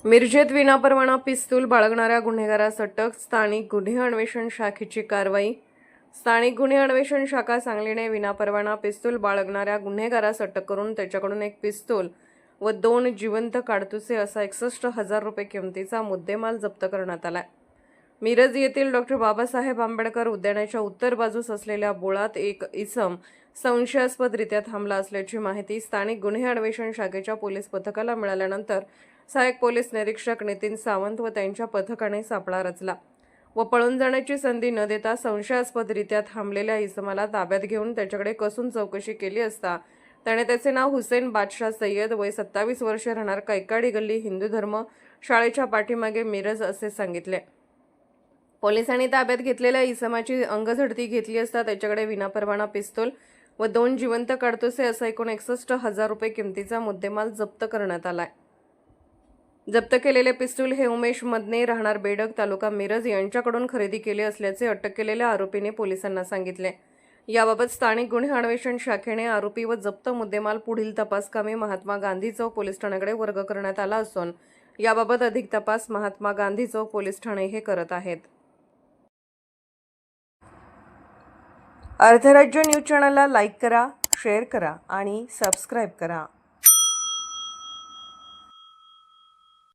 मिरजेत विनापरवाना पिस्तूल बाळगणाऱ्या गुन्हेगारास अटक. स्थानिक गुन्हे अन्वेषण शाखेची कारवाई. स्थानिक गुन्हे अन्वेषण शाखा सांगलीने विनापरवाना पिस्तूल बाळगणाऱ्या गुन्हेगारास अटक करून त्याच्याकडून एक पिस्तूल व 2 जिवंत काडतुसे असा 61,000 रुपये किमतीचा मुद्देमाल जप्त करण्यात आला. मिरज येथील डॉ. बाबासाहेब आंबेडकर उद्यानाच्या उत्तर बाजूस असलेल्या बोळात एक इसम संशयास्पदरित्या थांबला असल्याची माहिती स्थानिक गुन्हे अन्वेषण शाखेच्या पोलीस पथकाला मिळाल्यानंतर सहाय्यक पोलीस निरीक्षक नितीन सावंत व त्यांच्या पथकाने सापळा रचला व पळून जाण्याची संधी न देता संशयास्पदरित्या थांबलेल्या इसमाला ताब्यात घेऊन त्याच्याकडे कसून चौकशी केली असता त्याने त्याचे नाव हुसेन बादशाह सय्यद, वय 27 वर्षे, राहणार कैकाडी गल्ली, हिंदू धर्म शाळेच्या पाठीमागे, मिरज असे सांगितले. पोलिसांनी ताब्यात घेतलेल्या इसमाची अंगझडती घेतली असता त्याच्याकडे विनापरवाना पिस्तूल व 2 जिवंत काडतुसे असा एकूण 61,000 रुपये किमतीचा मुद्देमाल जप्त करण्यात आलाय. जप्त केलेले पिस्तूल हे उमेश मदने, राहणार बेडग, तालुका मिरज यांच्याकडून खरेदी केले असल्याचे अटक केलेल्या आरोपीने पोलिसांना सांगितले. याबाबत स्थानिक गुन्हे अन्वेषण शाखेने आरोपी व जप्त मुद्देमाल पुढील तपासकामी महात्मा गांधी चौक पोलीस ठाण्याकडे वर्ग करण्यात आला असून याबाबत अधिक तपास महात्मा गांधी चौक पोलीस ठाणे हे करत आहेत. अर्धराज्य न्यूज चॅनलला लाईक करा, शेअर करा आणि सबस्क्राईब करा.